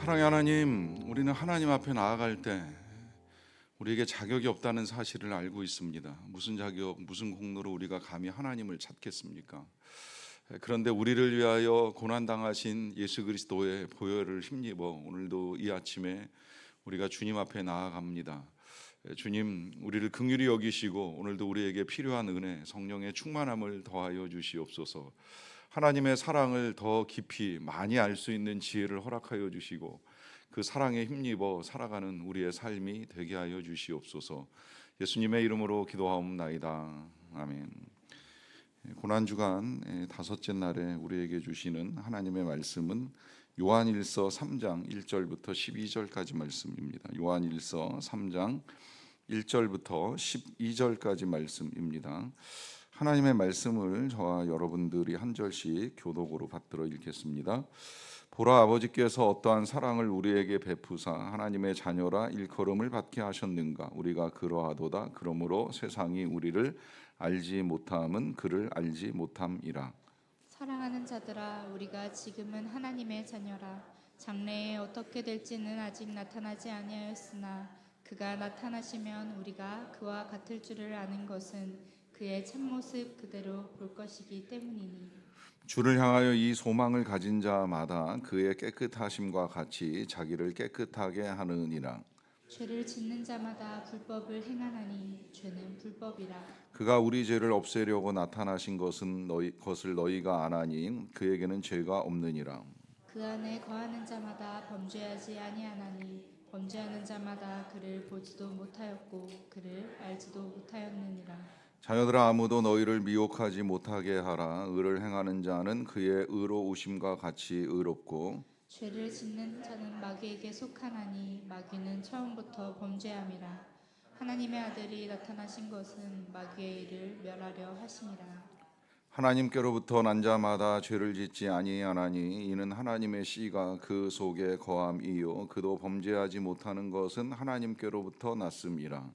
사랑의 하나님, 우리는 하나님 앞에 나아갈 때 우리에게 자격이 없다는 사실을 알고 있습니다. 무슨 자격, 무슨 공로로 우리가 감히 하나님을 찾겠습니까? 그런데 우리를 위하여 고난당하신 예수 그리스도의 보혈을 힘입어 오늘도 이 아침에 우리가 주님 앞에 나아갑니다. 주님, 우리를 긍휼히 여기시고 오늘도 우리에게 필요한 은혜, 성령의 충만함을 더하여 주시옵소서. 하나님의 사랑을 더 깊이 많이 알 수 있는 지혜를 허락하여 주시고 그 사랑에 힘입어 살아가는 우리의 삶이 되게 하여 주시옵소서. 예수님의 이름으로 기도하옵나이다. 아멘. 고난주간 다섯째 날에 우리에게 주시는 하나님의 말씀은 요한일서 3장 1절부터 12절까지 말씀입니다. 요한일서 3장 1절부터 12절까지 말씀입니다. 하나님의 말씀을 저와 여러분들이 한 절씩 교독으로 받들어 읽겠습니다. 보라, 아버지께서 어떠한 사랑을 우리에게 베푸사 하나님의 자녀라 일컬음을 받게 하셨는가. 우리가 그러하도다. 그러므로 세상이 우리를 알지 못함은 그를 알지 못함이라. 사랑하는 자들아, 우리가 지금은 하나님의 자녀라. 장래에 어떻게 될지는 아직 나타나지 아니하였으나 그가 나타나시면 우리가 그와 같을 줄을 아는 것은 그의 참모습 그대로 볼 것이기 때문이니. 주를 향하여 이 소망을 가진 자마다 그의 깨끗하심과 같이 자기를 깨끗하게 하느니라. 죄를 짓는 자마다 불법을 행하나니 죄는 불법이라. 그가 우리 죄를 없애려고 나타나신 것을 너희가 아나니 그에게는 죄가 없느니라. 그 안에 거하는 자마다 범죄하지 아니하나니 범죄하는 자마다 그를 보지도 못하였고 그를 알지도 못하였느니라. 자녀들아, 아무도 너희를 미혹하지 못하게 하라. 의를 행하는 자는 그의 의로우심과 같이 의롭고 죄를 짓는 자는 마귀에게 속하나니 마귀는 처음부터 범죄함이라. 하나님의 아들이 나타나신 것은 마귀의 일을 멸하려 하심이라. 하나님께로부터 난 자마다 죄를 짓지 아니하나니 이는 하나님의 씨가 그 속에 거함이요 그도 범죄하지 못하는 것은 하나님께로부터 났음이라.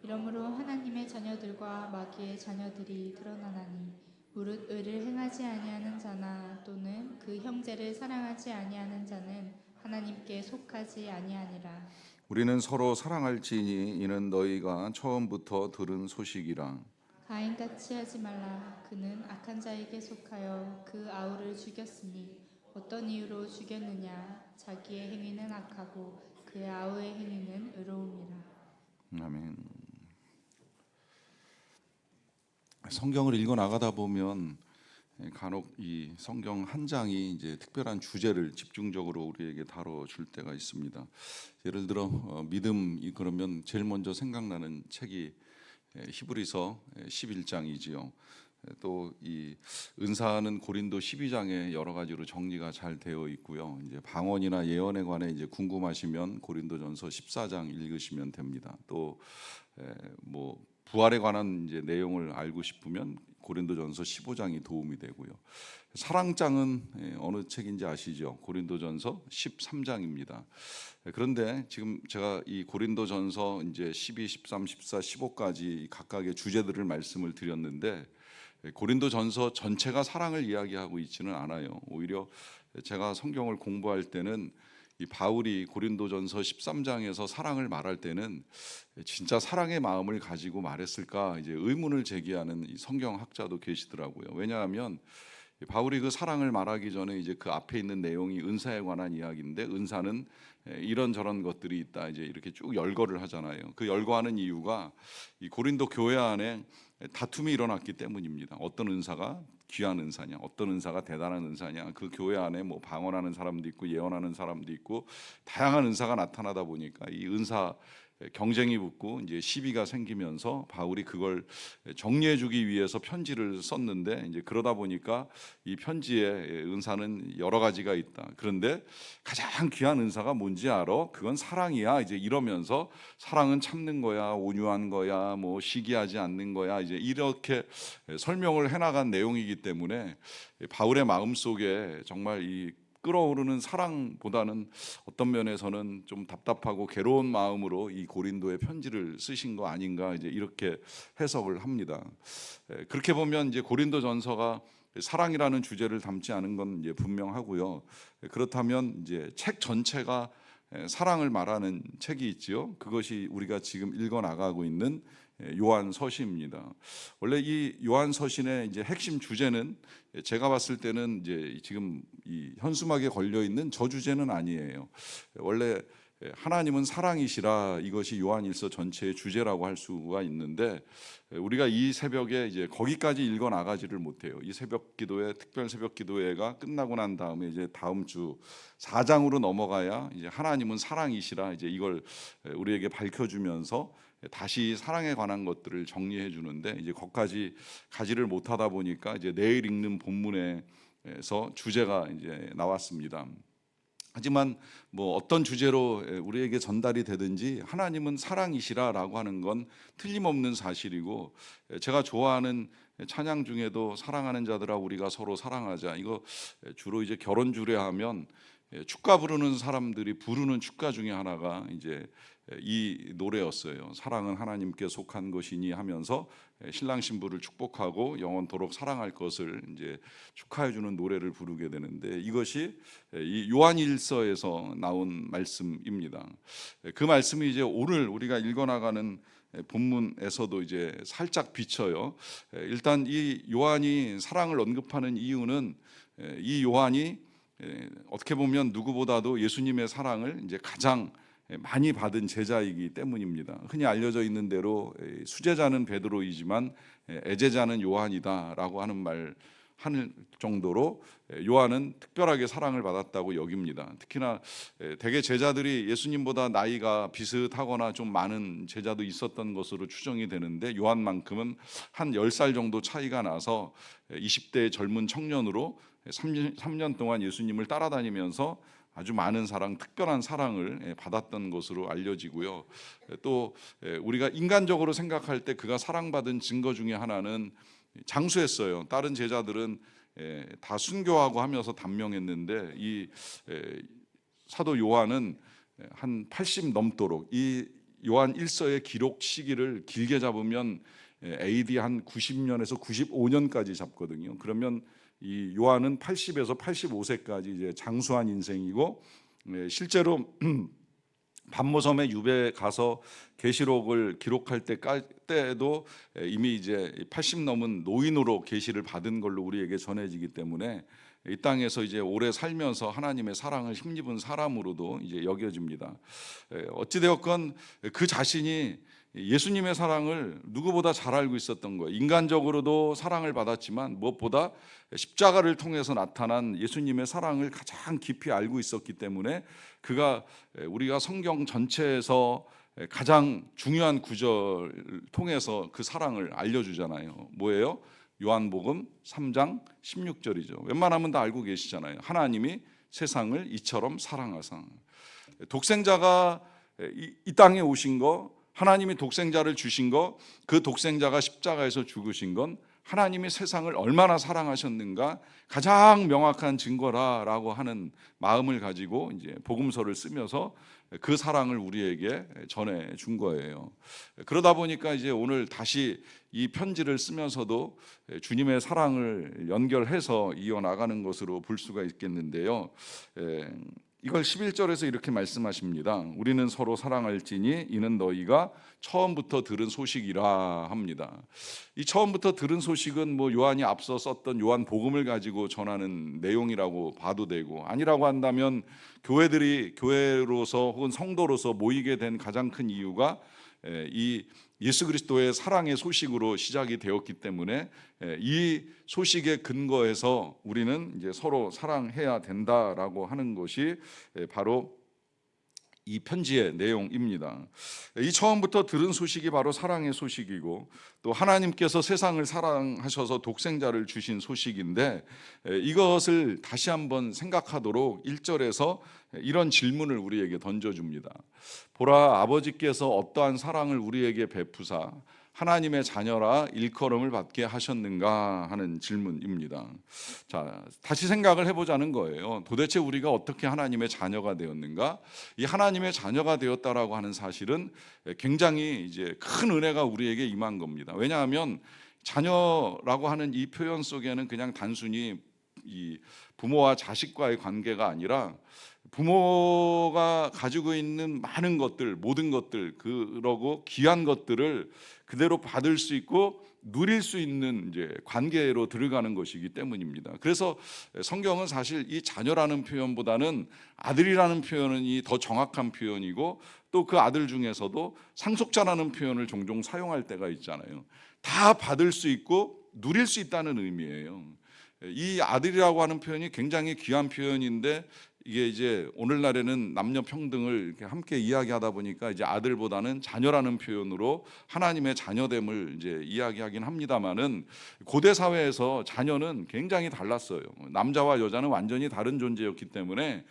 이러므로 하나님의 자녀들과 마귀의 자녀들이 드러나나니 무릇 의를 행하지 아니하는 자나 또는 그 형제를 사랑하지 아니하는 자는 하나님께 속하지 아니하니라. 우리는 서로 사랑할지니 이는 너희가 처음부터 들은 소식이라. 가인같이 하지 말라. 그는 악한 자에게 속하여 그 아우를 죽였으니 어떤 이유로 죽였느냐. 자기의 행위는 악하고 그의 아우의 행위는 의로움이라. 아멘. 성경을 읽어 나가다 보면 간혹 이 성경 한 장이 이제 특별한 주제를 집중적으로 우리에게 다뤄줄 때가 있습니다. 예를 들어 믿음이 그러면 제일 먼저 생각나는 책이 히브리서 11장이지요. 또 이 은사는 고린도 12장에 여러 가지로 정리가 잘 되어 있고요. 이제 방언이나 예언에 관해 이제 궁금하시면 고린도전서 14장 읽으시면 됩니다. 또 뭐 부활에 관한 이제 내용을 알고 싶으면 고린도전서 15장이 도움이 되고요. 사랑장은 어느 책인지 아시죠? 고린도전서 13장입니다. 그런데 지금 제가 이 고린도전서 이제 12, 13, 14, 15까지 각각의 주제들을 말씀을 드렸는데 고린도전서 전체가 사랑을 이야기하고 있지는 않아요. 오히려 제가 성경을 공부할 때는 이 바울이 고린도전서 13장에서 사랑을 말할 때는 진짜 사랑의 마음을 가지고 말했을까 이제 의문을 제기하는 이 성경학자도 계시더라고요. 왜냐하면 바울이 그 사랑을 말하기 전에 이제 그 앞에 있는 내용이 은사에 관한 이야기인데 은사는 이런저런 것들이 있다 이제 이렇게 쭉 열거를 하잖아요. 그 열거하는 이유가 이 고린도 교회 안에 다툼이 일어났기 때문입니다. 어떤 은사가 귀한 은사냐, 어떤 은사가 대단한 은사냐. 그 교회 안에 뭐 방언하는 사람도 있고 예언하는 사람도 있고 다양한 은사가 나타나다 보니까 이 은사 경쟁이 붙고 이제 시비가 생기면서 바울이 그걸 정리해주기 위해서 편지를 썼는데 이제 그러다 보니까 이 편지에 은사는 여러 가지가 있다. 그런데 가장 귀한 은사가 뭔지 알아? 그건 사랑이야. 이제 이러면서 사랑은 참는 거야, 온유한 거야, 뭐 시기하지 않는 거야. 이제 이렇게 설명을 해나간 내용이기 때문에 바울의 마음 속에 정말 이 끓어오르는 사랑보다는 어떤 면에서는 좀 답답하고 괴로운 마음으로 이 고린도에 편지를 쓰신 거 아닌가 이제 이렇게 해석을 합니다. 그렇게 보면 이제 고린도전서가 사랑이라는 주제를 담지 않은 건 이제 분명하고요. 그렇다면 이제 책 전체가 사랑을 말하는 책이 있지요. 그것이 우리가 지금 읽어 나가고 있는 요한서신입니다. 원래 이 요한서신의 이제 핵심 주제는 제가 봤을 때는 이제 지금 이 현수막에 걸려 있는 저 주제는 아니에요. 원래 하나님은 사랑이시라, 이것이 요한일서 전체의 주제라고 할 수가 있는데, 우리가 이 새벽에 이제 거기까지 읽어 나가지를 못해요. 이 새벽 기도회, 특별 새벽 기도회가 끝나고 난 다음에 이제 다음 주 4장으로 넘어가야 이제 하나님은 사랑이시라, 이제 이걸 우리에게 밝혀주면서 다시 사랑에 관한 것들을 정리해 주는데, 이제 거기까지 가지를 못하다 보니까 이제 내일 읽는 본문에서 주제가 이제 나왔습니다. 하지만 뭐 어떤 주제로 우리에게 전달이 되든지 하나님은 사랑이시라라고 하는 건 틀림없는 사실이고, 제가 좋아하는 찬양 중에도 사랑하는 자들아 우리가 서로 사랑하자, 이거 주로 이제 결혼 주례하면 축가 부르는 사람들이 부르는 축가 중에 하나가 이제 이 노래였어요. 사랑은 하나님께 속한 것이니 하면서 신랑 신부를 축복하고 영원토록 사랑할 것을 이제 축하해 주는 노래를 부르게 되는데, 이것이 이 요한일서에서 나온 말씀입니다. 그 말씀이 이제 오늘 우리가 읽어 나가는 본문에서도 이제 살짝 비쳐요. 일단 이 요한이 사랑을 언급하는 이유는 이 요한이 어떻게 보면 누구보다도 예수님의 사랑을 이제 가장 많이 받은 제자이기 때문입니다. 흔히 알려져 있는 대로 수제자는 베드로이지만 애제자는 요한이다라고 하는 말 하는 정도로 요한은 특별하게 사랑을 받았다고 여깁니다. 특히나 대개 제자들이 예수님보다 나이가 비슷하거나 좀 많은 제자도 있었던 것으로 추정이 되는데, 요한만큼은 한 10살 정도 차이가 나서 20대의 젊은 청년으로 3년 동안 예수님을 따라다니면서 아주 많은 사랑, 특별한 사랑을 받았던 것으로 알려지고요. 또 우리가 인간적으로 생각할 때 그가 사랑받은 증거 중에 하나는 장수했어요. 다른 제자들은 다 순교하고 하면서 단명했는데, 이 사도 요한은 한 80 넘도록, 이 요한 1서의 기록 시기를 길게 잡으면 AD 한 90년에서 95년까지 잡거든요. 그러면 이 요한은 80에서 85세까지 이제 장수한 인생이고, 실제로 반모섬에 유배 가서 계시록을 기록할 때도 이미 이제 80 넘은 노인으로 계시를 받은 걸로 우리에게 전해지기 때문에 이 땅에서 이제 오래 살면서 하나님의 사랑을 힘입은 사람으로도 이제 여겨집니다. 어찌 되었건 그 자신이 예수님의 사랑을 누구보다 잘 알고 있었던 거예요. 인간적으로도 사랑을 받았지만 무엇보다 십자가를 통해서 나타난 예수님의 사랑을 가장 깊이 알고 있었기 때문에, 그가 우리가 성경 전체에서 가장 중요한 구절을 통해서 그 사랑을 알려주잖아요. 뭐예요? 요한복음 3장 16절이죠. 웬만하면 다 알고 계시잖아요. 하나님이 세상을 이처럼 사랑하사. 독생자가 이 땅에 오신 거, 하나님이 독생자를 주신 거, 그 독생자가 십자가에서 죽으신 건 하나님이 세상을 얼마나 사랑하셨는가 가장 명확한 증거라라고 하는 마음을 가지고 이제 복음서를 쓰면서 그 사랑을 우리에게 전해 준 거예요. 그러다 보니까 이제 오늘 다시 이 편지를 쓰면서도 주님의 사랑을 연결해서 이어나가는 것으로 볼 수가 있겠는데요. 이걸 11절에서 이렇게 말씀하십니다. 우리는 서로 사랑할지니 이는 너희가 처음부터 들은 소식이라 합니다. 이 처음부터 들은 소식은 뭐 요한이 앞서 썼던 요한복음을 가지고 전하는 내용이라고 봐도 되고, 아니라고 한다면 교회들이 교회로서 혹은 성도로서 모이게 된 가장 큰 이유가 이 예수 그리스도의 사랑의 소식으로 시작이 되었기 때문에, 이 소식에 근거해서 우리는 이제 서로 사랑해야 된다라고 하는 것이 바로 이 편지의 내용입니다. 이 처음부터 들은 소식이 바로 사랑의 소식이고, 또 하나님께서 세상을 사랑하셔서 독생자를 주신 소식인데, 이것을 다시 한번 생각하도록 1절에서 이런 질문을 우리에게 던져줍니다. 보라, 아버지께서 어떠한 사랑을 우리에게 베푸사 하나님의 자녀라 일컬음을 받게 하셨는가 하는 질문입니다. 자, 다시 생각을 해보자는 거예요. 도대체 우리가 어떻게 하나님의 자녀가 되었는가? 이 하나님의 자녀가 되었다라고 하는 사실은 굉장히 이제 큰 은혜가 우리에게 임한 겁니다. 왜냐하면 자녀라고 하는 이 표현 속에는 그냥 단순히 이 부모와 자식과의 관계가 아니라 부모가 가지고 있는 많은 것들, 모든 것들, 그러고 귀한 것들을 그대로 받을 수 있고 누릴 수 있는 이제 관계로 들어가는 것이기 때문입니다. 그래서 성경은 사실 이 자녀라는 표현보다는 아들이라는 표현이 더 정확한 표현이고, 또 그 아들 중에서도 상속자라는 표현을 종종 사용할 때가 있잖아요. 다 받을 수 있고 누릴 수 있다는 의미예요. 이 아들이라고 하는 표현이 굉장히 귀한 표현인데, 이게 이제 오늘날에는 남녀 평등을 이렇게 함께 이야기하다 보니까 이제 아들보다는 자녀라는 표현으로 하나님의 자녀됨을 이제 이야기하긴 합니다만은, 고대 사회에서 자녀는 굉장히 달랐어요. 남자와 여자는 완전히 다른 존재였기 때문에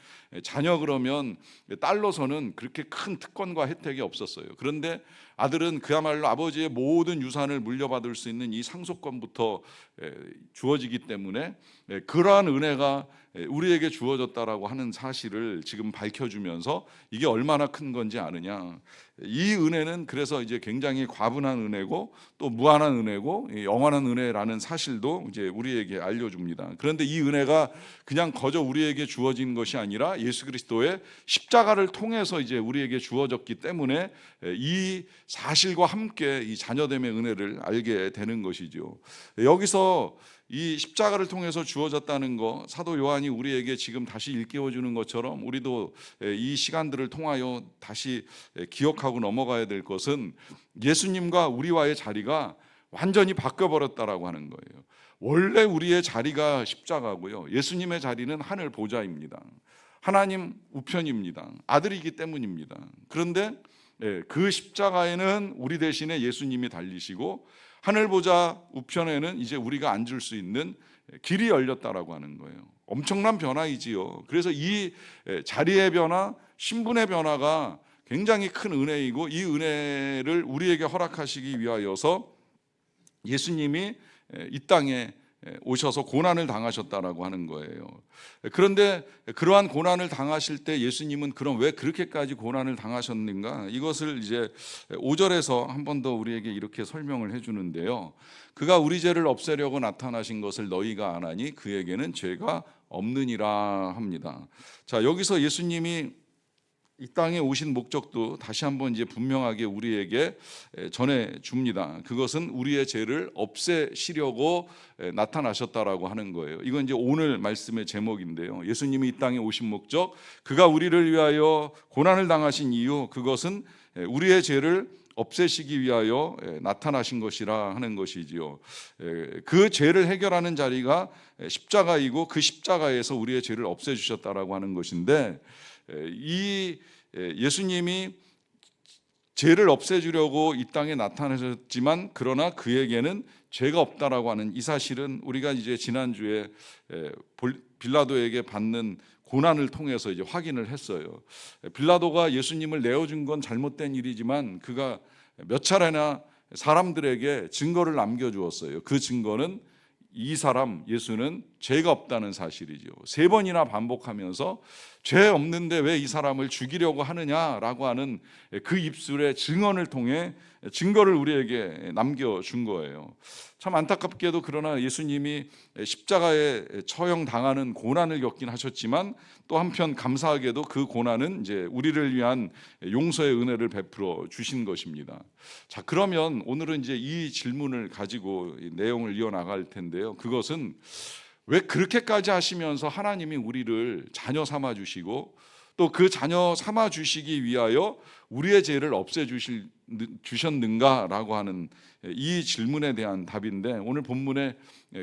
자녀 그러면 딸로서는 그렇게 큰 특권과 혜택이 없었어요. 그런데 아들은 그야말로 아버지의 모든 유산을 물려받을 수 있는 이 상속권부터 주어지기 때문에 그러한 은혜가 우리에게 주어졌다라고 하는 사실을 지금 밝혀주면서 이게 얼마나 큰 건지 아느냐. 이 은혜는 그래서 이제 굉장히 과분한 은혜고 또 무한한 은혜고 영원한 은혜라는 사실도 이제 우리에게 알려줍니다. 그런데 이 은혜가 그냥 거저 우리에게 주어진 것이 아니라 예수 그리스도의 십자가를 통해서 이제 우리에게 주어졌기 때문에 이 사실과 함께 이 자녀됨의 은혜를 알게 되는 것이죠. 여기서 이 십자가를 통해서 주어졌다는 거, 사도 요한이 우리에게 지금 다시 일깨워 주는 것처럼 우리도 이 시간들을 통하여 다시 기억하고 넘어가야 될 것은, 예수님과 우리와의 자리가 완전히 바뀌어버렸다라고 하는 거예요. 원래 우리의 자리가 십자가고요, 예수님의 자리는 하늘 보좌입니다. 하나님 우편입니다. 아들이기 때문입니다. 그런데 그 십자가에는 우리 대신에 예수님이 달리시고, 하늘 보좌 우편에는 이제 우리가 앉을 수 있는 길이 열렸다라고 하는 거예요. 엄청난 변화이지요. 그래서 이 자리의 변화, 신분의 변화가 굉장히 큰 은혜이고, 이 은혜를 우리에게 허락하시기 위하여서 예수님이 이 땅에 오셔서 고난을 당하셨다라고 하는 거예요. 그런데 그러한 고난을 당하실 때 예수님은 그럼 왜 그렇게까지 고난을 당하셨는가? 이것을 이제 5절에서 한 번 더 우리에게 이렇게 설명을 해주는데요. 그가 우리 죄를 없애려고 나타나신 것을 너희가 아나니 그에게는 죄가 없느니라 합니다. 자, 여기서 예수님이 이 땅에 오신 목적도 다시 한번 이제 분명하게 우리에게 전해 줍니다. 그것은 우리의 죄를 없애시려고 나타나셨다라고 하는 거예요. 이건 이제 오늘 말씀의 제목인데요. 예수님이 이 땅에 오신 목적, 그가 우리를 위하여 고난을 당하신 이유, 그것은 우리의 죄를 없애시기 위하여 나타나신 것이라 하는 것이지요. 그 죄를 해결하는 자리가 십자가이고, 그 십자가에서 우리의 죄를 없애주셨다라고 하는 것인데, 이 예수님이 죄를 없애주려고 이 땅에 나타나셨지만, 그러나 그에게는 죄가 없다라고 하는 이 사실은 우리가 이제 지난주에 빌라도에게 받는 고난을 통해서 이제 확인을 했어요. 빌라도가 예수님을 내어준 건 잘못된 일이지만 그가 몇 차례나 사람들에게 증거를 남겨주었어요. 그 증거는 이 사람 예수는 죄가 없다는 사실이죠. 3번이나 반복하면서 죄 없는데 왜 이 사람을 죽이려고 하느냐라고 하는 그 입술의 증언을 통해 증거를 우리에게 남겨준 거예요. 참 안타깝게도 그러나 예수님이 십자가에 처형당하는 고난을 겪긴 하셨지만, 또 한편 감사하게도 그 고난은 이제 우리를 위한 용서의 은혜를 베풀어 주신 것입니다. 자, 그러면 오늘은 이제 이 질문을 가지고 내용을 이어나갈 텐데요. 그것은 왜 그렇게까지 하시면서 하나님이 우리를 자녀 삼아 주시고, 또 그 자녀 삼아 주시기 위하여 우리의 죄를 없애 주셨는가라고 하는 이 질문에 대한 답인데, 오늘 본문에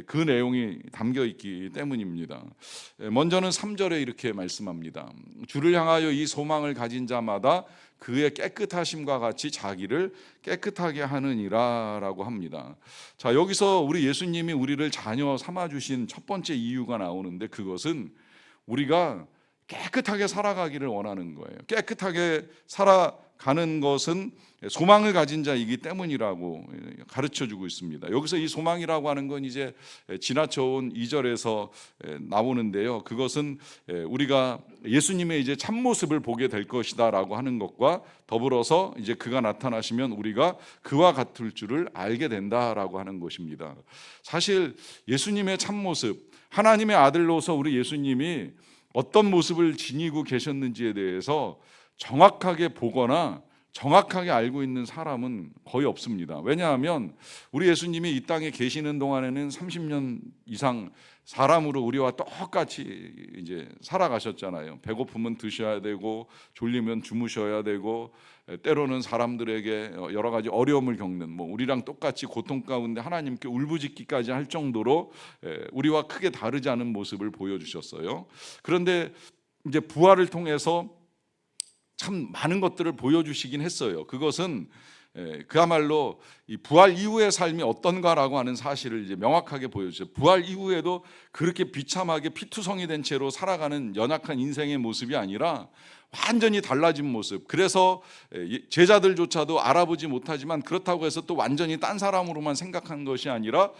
그 내용이 담겨 있기 때문입니다. 먼저는 3절에 이렇게 말씀합니다. 주를 향하여 이 소망을 가진 자마다 그의 깨끗하심과 같이 자기를 깨끗하게 하느니라 라고 합니다. 자, 여기서 우리 예수님이 우리를 자녀 삼아 주신 첫 번째 이유가 나오는데, 그것은 우리가 깨끗하게 살아가기를 원하는 거예요. 깨끗하게 살아가는 것은 소망을 가진 자이기 때문이라고 가르쳐주고 있습니다. 여기서 이 소망이라고 하는 건 이제 지나쳐온 2절에서 나오는데요. 그것은 우리가 예수님의 이제 참모습을 보게 될 것이다라고 하는 것과 더불어서 이제 그가 나타나시면 우리가 그와 같을 줄을 알게 된다라고 하는 것입니다. 사실 예수님의 참모습, 하나님의 아들로서 우리 예수님이 어떤 모습을 지니고 계셨는지에 대해서 정확하게 보거나 정확하게 알고 있는 사람은 거의 없습니다. 왜냐하면 우리 예수님이 이 땅에 계시는 동안에는 30년 이상 사람으로 우리와 똑같이 이제 살아가셨잖아요. 배고프면 드셔야 되고 졸리면 주무셔야 되고 때로는 사람들에게 여러 가지 어려움을 겪는 우리랑 똑같이 고통 가운데 하나님께 울부짖기까지 할 정도로 우리와 크게 다르지 않은 모습을 보여주셨어요. 그런데 이제 부활을 통해서 참 많은 것들을 보여주시긴 했어요. 그것은 그야말로 이 부활 이후의 삶이 어떤가라고 하는 사실을 이제 명확하게 보여주세요. 부활 이후에도 그렇게 비참하게 피투성이 된 채로 살아가는 연약한 인생의 모습이 아니라 완전히 달라진 모습. 그래서 제자들조차도 알아보지 못하지만 그렇다고 해서 또 완전히 딴 사람으로만 생각한 것이 아니라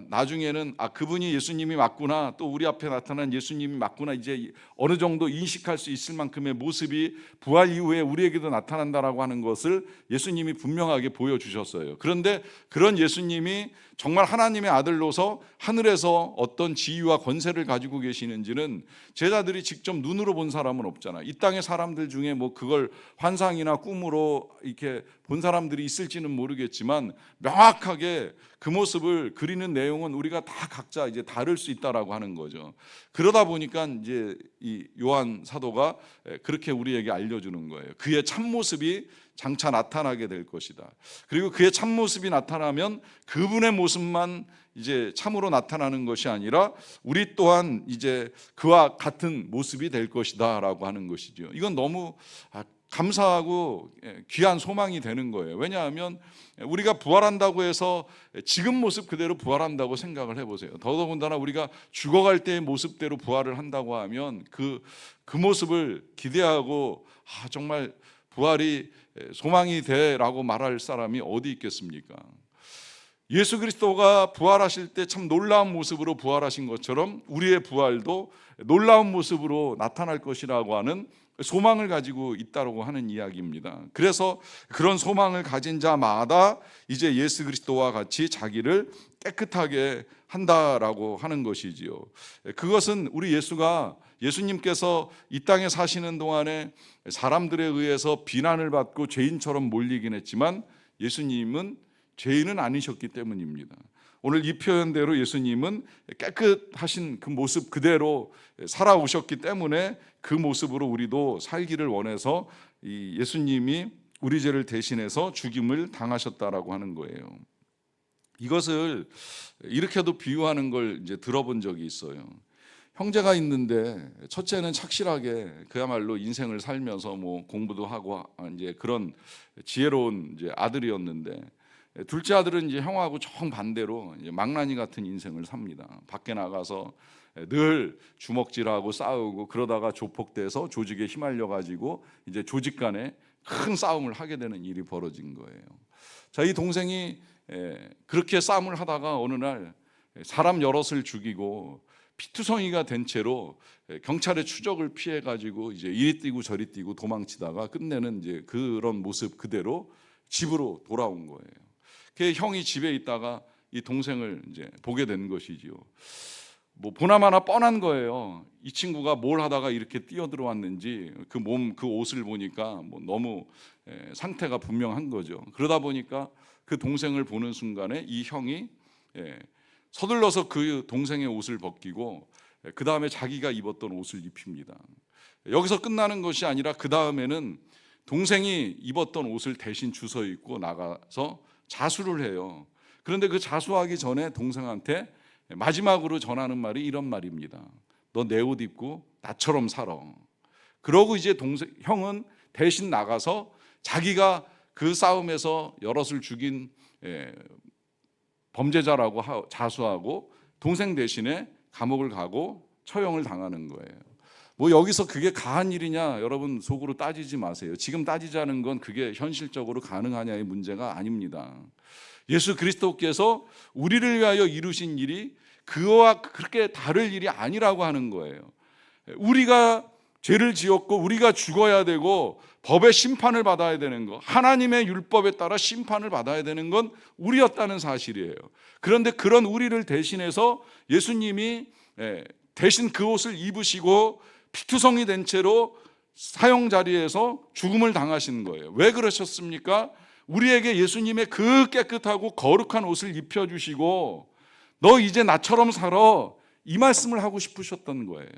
나중에는 그분이 예수님이 맞구나, 또 우리 앞에 나타난 예수님이 맞구나, 이제 어느 정도 인식할 수 있을 만큼의 모습이 부활 이후에 우리에게도 나타난다라고 하는 것을 예수님이 분명하게 보여주셨어요. 그런데 그런 예수님이 정말 하나님의 아들로서 하늘에서 어떤 지위와 권세를 가지고 계시는지는 제자들이 직접 눈으로 본 사람은 없잖아요. 이 땅의 사람들 중에 그걸 환상이나 꿈으로 이렇게 본 사람들이 있을지는 모르겠지만 명확하게 그 모습을 그리는 내용은 우리가 다 각자 이제 다를 수 있다라고 하는 거죠. 그러다 보니까 이제 이 요한 사도가 그렇게 우리에게 알려주는 거예요. 그의 참모습이 장차 나타나게 될 것이다. 그리고 그의 참모습이 나타나면 그분의 모습만 이제 참으로 나타나는 것이 아니라 우리 또한 이제 그와 같은 모습이 될 것이다라고 하는 것이죠. 이건 너무 감사하고 귀한 소망이 되는 거예요. 왜냐하면 우리가 부활한다고 해서 지금 모습 그대로 부활한다고 생각을 해보세요. 더더군다나 우리가 죽어갈 때의 모습대로 부활을 한다고 하면 그 모습을 기대하고 정말 부활이 소망이 돼라고 말할 사람이 어디 있겠습니까? 예수 그리스도가 부활하실 때 참 놀라운 모습으로 부활하신 것처럼 우리의 부활도 놀라운 모습으로 나타날 것이라고 하는 소망을 가지고 있다고 하는 이야기입니다. 그래서 그런 소망을 가진 자마다 이제 예수 그리스도와 같이 자기를 깨끗하게 한다라고 하는 것이지요. 그것은 우리 예수님께서 이 땅에 사시는 동안에 사람들에 의해서 비난을 받고 죄인처럼 몰리긴 했지만 예수님은 죄인은 아니셨기 때문입니다. 오늘 이 표현대로 예수님은 깨끗하신 그 모습 그대로 살아오셨기 때문에 그 모습으로 우리도 살기를 원해서 이 예수님이 우리 죄를 대신해서 죽임을 당하셨다라고 하는 거예요. 이것을 이렇게도 비유하는 걸 이제 들어본 적이 있어요. 형제가 있는데 첫째는 착실하게 그야말로 인생을 살면서 공부도 하고 이제 그런 지혜로운 이제 아들이었는데 둘째 아들은 이제 형하고 정반대로 이제 망나니 같은 인생을 삽니다. 밖에 나가서 늘 주먹질하고 싸우고 그러다가 조폭돼서 조직에 휘말려 가지고 이제 조직 간에 큰 싸움을 하게 되는 일이 벌어진 거예요. 자, 이 동생이 그렇게 싸움을 하다가 어느 날 사람 여럿을 죽이고 피투성이가 된 채로 경찰의 추적을 피해 가지고 이제 이리 뛰고 저리 뛰고 도망치다가 끝내는 이제 그런 모습 그대로 집으로 돌아온 거예요. 그 형이 집에 있다가 이 동생을 이제 보게 된 것이지요. 보나마나 뻔한 거예요. 이 친구가 뭘 하다가 이렇게 뛰어들어왔는지 그 옷을 보니까 너무 상태가 분명한 거죠. 그러다 보니까 그 동생을 보는 순간에 이 형이 서둘러서 그 동생의 옷을 벗기고 그 다음에 자기가 입었던 옷을 입힙니다. 여기서 끝나는 것이 아니라 그 다음에는 동생이 입었던 옷을 대신 주워 입고 나가서 자수를 해요. 그런데 그 자수하기 전에 동생한테 마지막으로 전하는 말이 이런 말입니다. 너 내 옷 입고 나처럼 살아. 그러고 이제 형은 대신 나가서 자기가 그 싸움에서 여럿을 죽인 범죄자라고 자수하고 동생 대신에 감옥을 가고 처형을 당하는 거예요. 뭐 여기서 그게 가한 일이냐 여러분 속으로 따지지 마세요. 지금 따지자는 건 그게 현실적으로 가능하냐의 문제가 아닙니다. 예수 그리스도께서 우리를 위하여 이루신 일이 그와 그렇게 다를 일이 아니라고 하는 거예요. 우리가 죄를 지었고 우리가 죽어야 되고 법의 심판을 받아야 되는 거, 하나님의 율법에 따라 심판을 받아야 되는 건 우리였다는 사실이에요. 그런데 그런 우리를 대신해서 예수님이 대신 그 옷을 입으시고 피투성이 된 채로 사형 자리에서 죽음을 당하신 거예요. 왜 그러셨습니까? 우리에게 예수님의 그 깨끗하고 거룩한 옷을 입혀주시고 너 이제 나처럼 살아, 이 말씀을 하고 싶으셨던 거예요.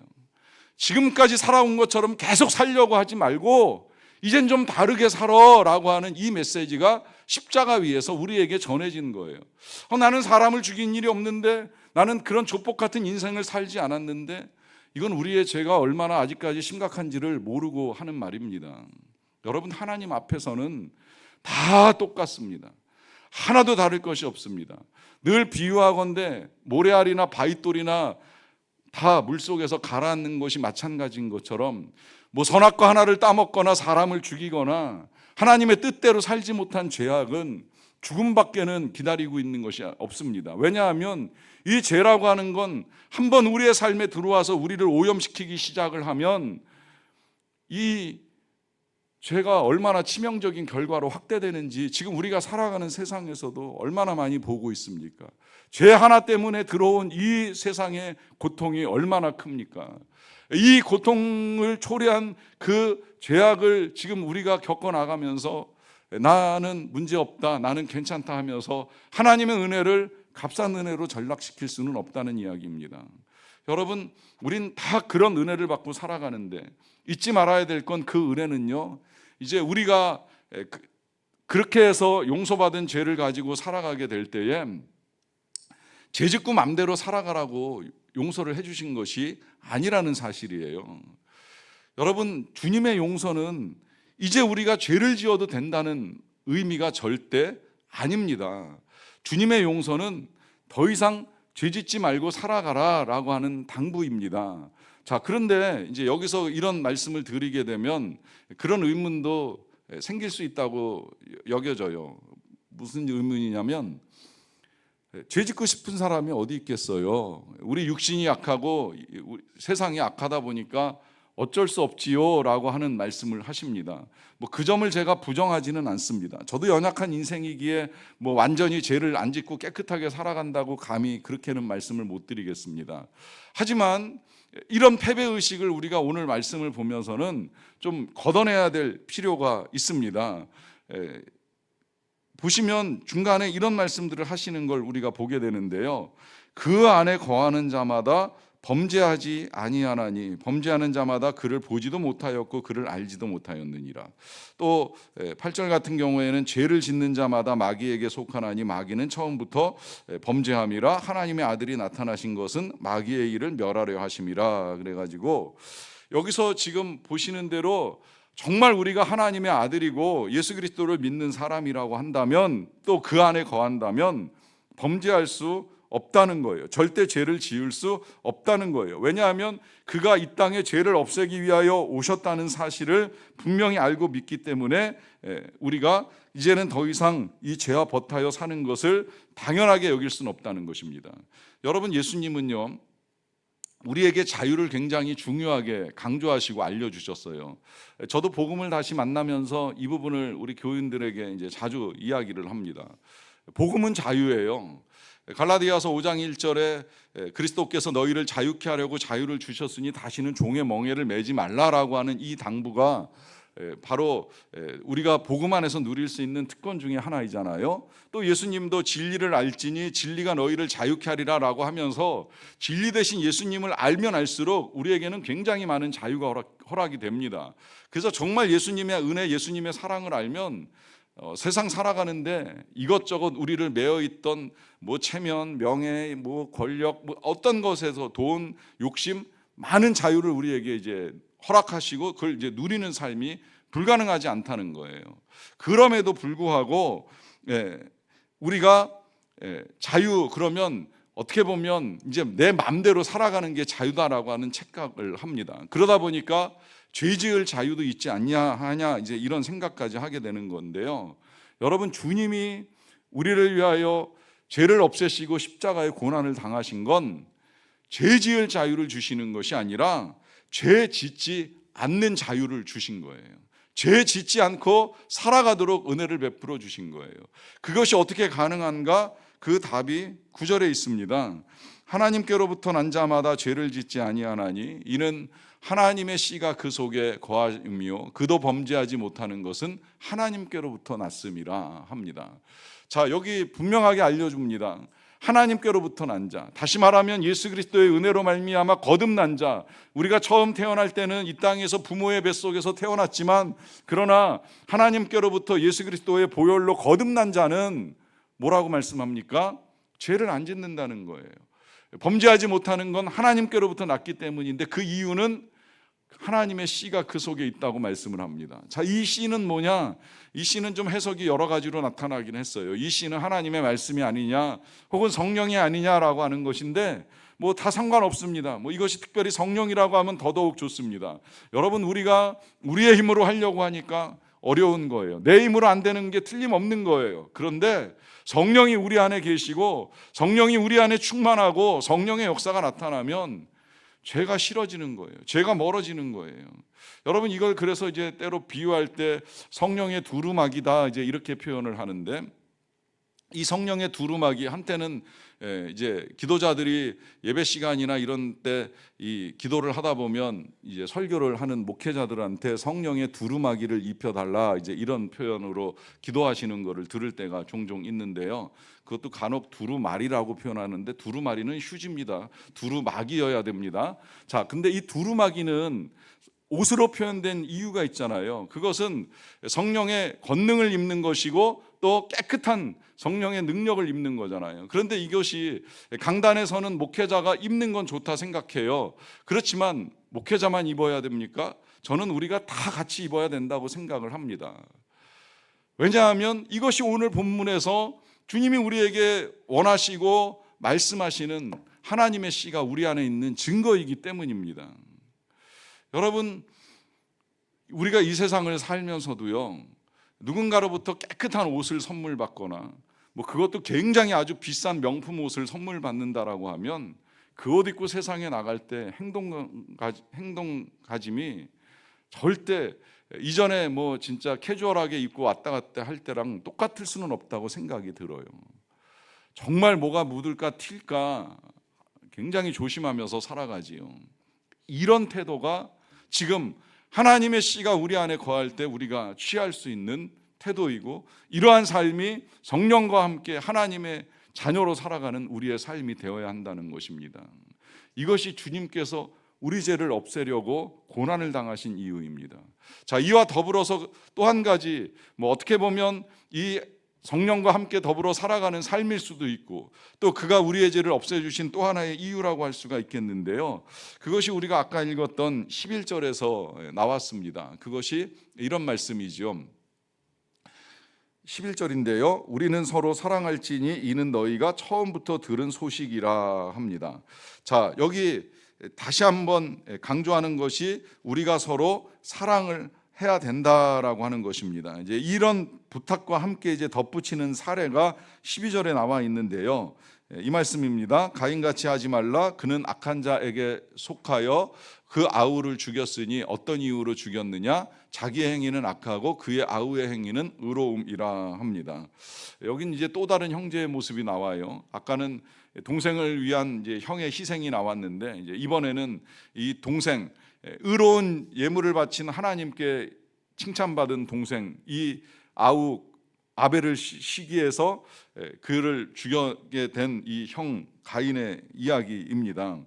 지금까지 살아온 것처럼 계속 살려고 하지 말고 이젠 좀 다르게 살아 라고 하는 이 메시지가 십자가 위에서 우리에게 전해진 거예요. 나는 사람을 죽인 일이 없는데, 나는 그런 족복 같은 인생을 살지 않았는데, 이건 우리의 죄가 얼마나 아직까지 심각한지를 모르고 하는 말입니다. 여러분, 하나님 앞에서는 다 똑같습니다. 하나도 다를 것이 없습니다. 늘 비유하건대 모래알이나 바위돌이나 다 물속에서 가라앉는 것이 마찬가지인 것처럼 뭐 선악과 하나를 따먹거나 사람을 죽이거나 하나님의 뜻대로 살지 못한 죄악은 죽음밖에는 기다리고 있는 것이 없습니다. 왜냐하면 이 죄라고 하는 건 한번 우리의 삶에 들어와서 우리를 오염시키기 시작을 하면 이 죄가 얼마나 치명적인 결과로 확대되는지 지금 우리가 살아가는 세상에서도 얼마나 많이 보고 있습니까? 죄 하나 때문에 들어온 이 세상의 고통이 얼마나 큽니까? 이 고통을 초래한 그 죄악을 지금 우리가 겪어나가면서 나는 문제없다, 나는 괜찮다 하면서 하나님의 은혜를 값싼 은혜로 전락시킬 수는 없다는 이야기입니다. 여러분, 우린 다 그런 은혜를 받고 살아가는데 잊지 말아야 될 건 그 은혜는요, 이제 우리가 그렇게 해서 용서받은 죄를 가지고 살아가게 될 때에 죄짓고 맘대로 살아가라고 용서를 해주신 것이 아니라는 사실이에요. 여러분, 주님의 용서는 이제 우리가 죄를 지어도 된다는 의미가 절대 아닙니다. 주님의 용서는 더 이상 죄짓지 말고 살아가라 라고 하는 당부입니다. 자, 그런데 이제 여기서 이런 말씀을 드리게 되면 그런 의문도 생길 수 있다고 여겨져요. 무슨 의문이냐면, 죄 짓고 싶은 사람이 어디 있겠어요? 우리 육신이 약하고 세상이 악하다 보니까 어쩔 수 없지요 라고 하는 말씀을 하십니다. 뭐 그 점을 제가 부정하지는 않습니다. 저도 연약한 인생이기에 뭐 완전히 죄를 안 짓고 깨끗하게 살아간다고 감히 그렇게는 말씀을 못 드리겠습니다. 하지만 이런 패배의식을 우리가 오늘 말씀을 보면서는 좀 걷어내야 될 필요가 있습니다. 보시면 중간에 이런 말씀들을 하시는 걸 우리가 보게 되는데요. 그 안에 거하는 자마다 범죄하지 아니하나니 범죄하는 자마다 그를 보지도 못하였고 그를 알지도 못하였느니라. 또 8절 같은 경우에는 죄를 짓는 자마다 마귀에게 속하나니 마귀는 처음부터 범죄함이라 하나님의 아들이 나타나신 것은 마귀의 일을 멸하려 하심이라. 그래가지고 여기서 지금 보시는 대로 정말 우리가 하나님의 아들이고 예수 그리스도를 믿는 사람이라고 한다면, 또 그 안에 거한다면 범죄할 수 없다는 거예요. 절대 죄를 지을 수 없다는 거예요. 왜냐하면 그가 이 땅에 죄를 없애기 위하여 오셨다는 사실을 분명히 알고 믿기 때문에 우리가 이제는 더 이상 이 죄와 버타여 사는 것을 당연하게 여길 수는 없다는 것입니다. 여러분, 예수님은요, 우리에게 자유를 굉장히 중요하게 강조하시고 알려주셨어요. 저도 복음을 다시 만나면서 이 부분을 우리 교인들에게 이제 자주 이야기를 합니다. 복음은 자유예요. 갈라디아서 5장 1절에 그리스도께서 너희를 자유케 하려고 자유를 주셨으니 다시는 종의 멍에를 매지 말라라고 하는 이 당부가 바로 우리가 복음 안에서 누릴 수 있는 특권 중에 하나이잖아요. 또 예수님도 진리를 알지니 진리가 너희를 자유케 하리라 라고 하면서 진리 대신 예수님을 알면 알수록 우리에게는 굉장히 많은 자유가 허락이 됩니다. 그래서 정말 예수님의 은혜, 예수님의 사랑을 알면 세상 살아가는데 이것저것 우리를 매어있던 뭐 체면, 명예, 뭐 권력, 뭐 어떤 것에서 돈, 욕심, 많은 자유를 우리에게 이제 허락하시고 그걸 이제 누리는 삶이 불가능하지 않다는 거예요. 그럼에도 불구하고 우리가 자유 그러면 어떻게 보면 이제 내 마음대로 살아가는 게 자유다라고 하는 착각을 합니다. 그러다 보니까 죄 지을 자유도 있지 않냐 하냐 이제 이런 생각까지 하게 되는 건데요. 여러분, 주님이 우리를 위하여 죄를 없애시고 십자가의 고난을 당하신 건 죄 지을 자유를 주시는 것이 아니라 죄 짓지 않는 자유를 주신 거예요. 죄 짓지 않고 살아가도록 은혜를 베풀어 주신 거예요. 그것이 어떻게 가능한가? 그 답이 9절에 있습니다. 하나님께로부터 난 자마다 죄를 짓지 아니하나니 이는 하나님의 씨가 그 속에 거하며 그도 범죄하지 못하는 것은 하나님께로부터 났음이라 합니다. 자, 여기 분명하게 알려줍니다. 하나님께로부터 난 자, 다시 말하면 예수 그리스도의 은혜로 말미암아 거듭난 자. 우리가 처음 태어날 때는 이 땅에서 부모의 뱃속에서 태어났지만 그러나 하나님께로부터 예수 그리스도의 보혈로 거듭난 자는 뭐라고 말씀합니까? 죄를 안 짓는다는 거예요. 범죄하지 못하는 건 하나님께로부터 났기 때문인데 그 이유는 하나님의 씨가 그 속에 있다고 말씀을 합니다. 자, 이 씨는 뭐냐? 이 씨는 좀 해석이 여러 가지로 나타나긴 했어요. 이 씨는 하나님의 말씀이 아니냐 혹은 성령이 아니냐라고 하는 것인데 뭐 다 상관없습니다. 뭐 이것이 특별히 성령이라고 하면 더더욱 좋습니다. 여러분, 우리가 우리의 힘으로 하려고 하니까 어려운 거예요. 내 힘으로 안 되는 게 틀림없는 거예요. 그런데 성령이 우리 안에 계시고 성령이 우리 안에 충만하고 성령의 역사가 나타나면 죄가 싫어지는 거예요. 죄가 멀어지는 거예요. 여러분, 이걸 그래서 이제 때로 비유할 때 성령의 두루마기다 이제 이렇게 표현을 하는데, 이 성령의 두루마기, 한때는 이제 기도자들이 예배 시간이나 이런 때 이 기도를 하다 보면 이제 설교를 하는 목회자들한테 성령의 두루마기를 입혀달라 이제 이런 표현으로 기도하시는 것을 들을 때가 종종 있는데요. 그것도 간혹 두루마리라고 표현하는데 두루마리는 휴지입니다. 두루마기여야 됩니다. 자, 근데 이 두루마기는 옷으로 표현된 이유가 있잖아요. 그것은 성령의 권능을 입는 것이고 또 깨끗한 성령의 능력을 입는 거잖아요. 그런데 이것이 강단에서는 목회자가 입는 건 좋다 생각해요. 그렇지만 목회자만 입어야 됩니까? 저는 우리가 다 같이 입어야 된다고 생각을 합니다. 왜냐하면 이것이 오늘 본문에서 주님이 우리에게 원하시고 말씀하시는 하나님의 씨가 우리 안에 있는 증거이기 때문입니다. 여러분, 우리가 이 세상을 살면서도요, 누군가로부터 깨끗한 옷을 선물 받거나 뭐 그것도 굉장히 아주 비싼 명품 옷을 선물 받는다라고 하면 그 옷 입고 세상에 나갈 때 행동가짐이 절대 이전에 뭐 진짜 캐주얼하게 입고 왔다 갔다 할 때랑 똑같을 수는 없다고 생각이 들어요. 정말 뭐가 묻을까 튈까 굉장히 조심하면서 살아가지요. 이런 태도가 지금 하나님의 씨가 우리 안에 거할 때 우리가 취할 수 있는 태도이고, 이러한 삶이 성령과 함께 하나님의 자녀로 살아가는 우리의 삶이 되어야 한다는 것입니다. 이것이 주님께서 우리 죄를 없애려고 고난을 당하신 이유입니다. 자, 이와 더불어서 또 한 가지, 뭐 어떻게 보면 이 성령과 함께 더불어 살아가는 삶일 수도 있고, 또 그가 우리의 죄를 없애주신 또 하나의 이유라고 할 수가 있겠는데요, 그것이 우리가 아까 읽었던 11절에서 나왔습니다. 그것이 이런 말씀이죠. 11절인데요, 우리는 서로 사랑할지니 이는 너희가 처음부터 들은 소식이라 합니다. 자, 여기 다시 한번 강조하는 것이 우리가 서로 사랑을 해야 된다라고 하는 것입니다. 이제 이런 부탁과 함께 이제 덧붙이는 사례가 12절에 나와 있는데요, 이 말씀입니다. 가인같이 하지 말라. 그는 악한 자에게 속하여 그 아우를 죽였으니 어떤 이유로 죽였느냐? 자기의 행위는 악하고 그의 아우의 행위는 의로움이라 합니다. 여긴 이제 또 다른 형제의 모습이 나와요. 아까는 동생을 위한 이제 형의 희생이 나왔는데, 이제 이번에는 이 동생, 의로운 예물을 바친 하나님께 칭찬받은 동생, 이 아우 아벨을 시기해서 그를 죽이게 된 이 형 가인의 이야기입니다.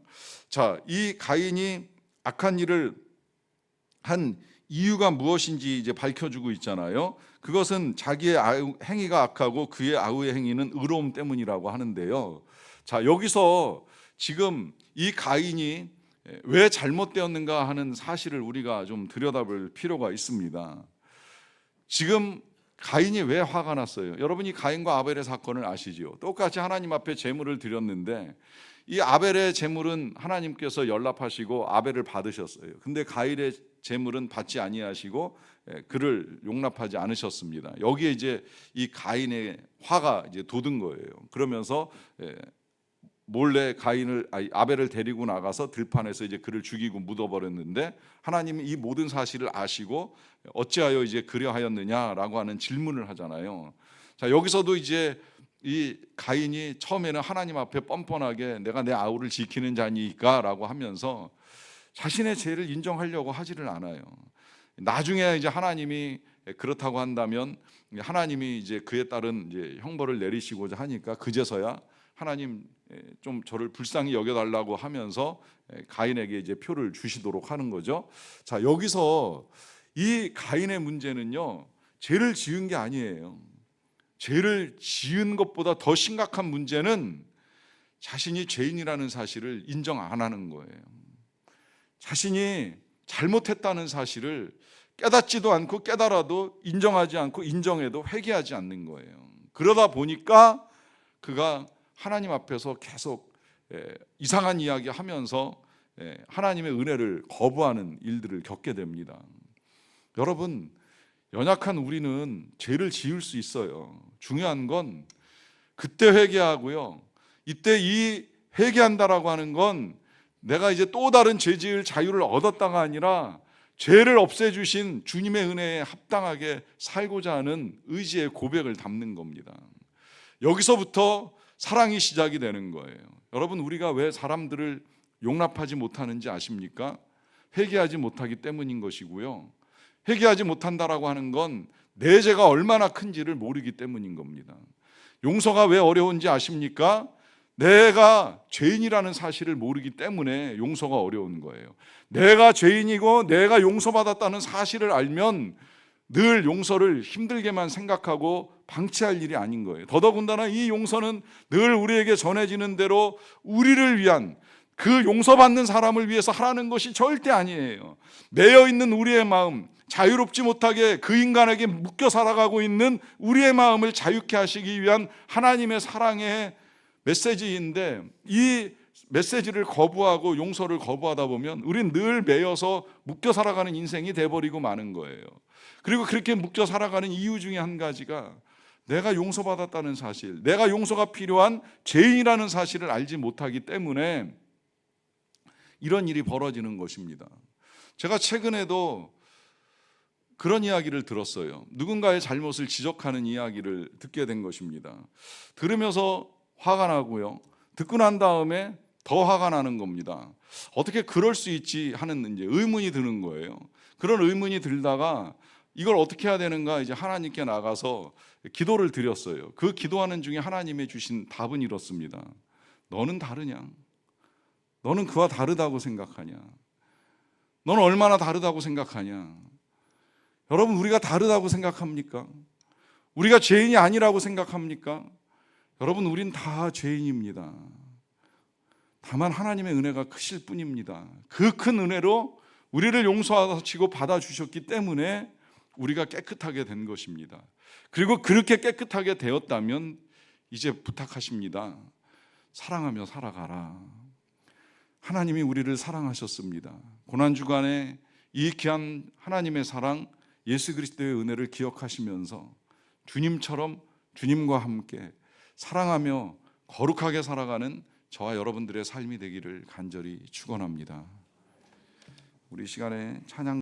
자, 이 가인이 악한 일을 한 이유가 무엇인지 이제 밝혀주고 있잖아요. 그것은 자기의 행위가 악하고 그의 아우의 행위는 의로움 때문이라고 하는데요. 자, 여기서 지금 이 가인이 왜 잘못되었는가 하는 사실을 우리가 좀 들여다볼 필요가 있습니다. 지금 가인이 왜 화가 났어요? 여러분이 가인과 아벨의 사건을 아시지요? 똑같이 하나님 앞에 제물을 드렸는데 이 아벨의 제물은 하나님께서 연락하시고 아벨을 받으셨어요. 근데 가인의 제물은 받지 아니하시고 그를 용납하지 않으셨습니다. 여기에 이제 이 가인의 화가 이제 돋은 거예요. 그러면서 몰래 아벨을 데리고 나가서 들판에서 이제 그를 죽이고 묻어버렸는데 하나님이 이 모든 사실을 아시고 어찌하여 이제 그려하였느냐라고 하는 질문을 하잖아요. 자, 여기서도 이제 이 가인이 처음에는 하나님 앞에 뻔뻔하게 내가 내 아우를 지키는 자니까라고 하면서 자신의 죄를 인정하려고 하지를 않아요. 나중에 이제 하나님이 그렇다고 한다면 하나님이 이제 그에 따른 이제 형벌을 내리시고자 하니까 그제서야 하나님 좀 저를 불쌍히 여겨달라고 하면서 가인에게 이제 표를 주시도록 하는 거죠. 자, 여기서 이 가인의 문제는요, 죄를 지은 게 아니에요. 죄를 지은 것보다 더 심각한 문제는 자신이 죄인이라는 사실을 인정 안 하는 거예요. 자신이 잘못했다는 사실을 깨닫지도 않고 깨달아도 인정하지 않고 인정해도 회개하지 않는 거예요. 그러다 보니까 그가 하나님 앞에서 계속 이상한 이야기 하면서 하나님의 은혜를 거부하는 일들을 겪게 됩니다. 여러분, 연약한 우리는 죄를 지을 수 있어요. 중요한 건 그때 회개하고요. 이때 이 회개한다라고 하는 건 내가 이제 또 다른 죄 지을 자유를 얻었다가 아니라 죄를 없애주신 주님의 은혜에 합당하게 살고자 하는 의지의 고백을 담는 겁니다. 여기서부터 사랑이 시작이 되는 거예요. 여러분, 우리가 왜 사람들을 용납하지 못하는지 아십니까? 회개하지 못하기 때문인 것이고요. 회개하지 못한다라고 하는 건 내 죄가 얼마나 큰지를 모르기 때문인 겁니다. 용서가 왜 어려운지 아십니까? 내가 죄인이라는 사실을 모르기 때문에 용서가 어려운 거예요. 내가 죄인이고 내가 용서받았다는 사실을 알면 늘 용서를 힘들게만 생각하고 방치할 일이 아닌 거예요. 더더군다나 이 용서는 늘 우리에게 전해지는 대로 우리를 위한, 그 용서받는 사람을 위해서 하라는 것이 절대 아니에요. 매여있는 우리의 마음, 자유롭지 못하게 그 인간에게 묶여 살아가고 있는 우리의 마음을 자유케 하시기 위한 하나님의 사랑의 메시지인데, 이 메시지를 거부하고 용서를 거부하다 보면 우린 늘 매여서 묶여 살아가는 인생이 돼버리고 마는 거예요. 그리고 그렇게 묶여 살아가는 이유 중에 한 가지가 내가 용서받았다는 사실, 내가 용서가 필요한 죄인이라는 사실을 알지 못하기 때문에 이런 일이 벌어지는 것입니다. 제가 최근에도 그런 이야기를 들었어요. 누군가의 잘못을 지적하는 이야기를 듣게 된 것입니다. 들으면서 화가 나고요. 듣고 난 다음에 더 화가 나는 겁니다. 어떻게 그럴 수 있지 하는 이제 의문이 드는 거예요. 그런 의문이 들다가 이걸 어떻게 해야 되는가 이제 하나님께 나가서 기도를 드렸어요. 그 기도하는 중에 하나님이 주신 답은 이렇습니다. 너는 다르냐? 너는 그와 다르다고 생각하냐? 너는 얼마나 다르다고 생각하냐? 여러분, 우리가 다르다고 생각합니까? 우리가 죄인이 아니라고 생각합니까? 여러분, 우린 다 죄인입니다. 다만 하나님의 은혜가 크실 뿐입니다. 그 큰 은혜로 우리를 용서하시고 받아주셨기 때문에 우리가 깨끗하게 된 것입니다. 그리고 그렇게 깨끗하게 되었다면 이제 부탁하십니다. 사랑하며 살아가라. 하나님이 우리를 사랑하셨습니다. 고난주간에 이 귀한 하나님의 사랑, 예수 그리스도의 은혜를 기억하시면서 주님처럼 주님과 함께 사랑하며 거룩하게 살아가는 저와 여러분들의 삶이 되기를 간절히 축원합니다. 우리 시간에 찬양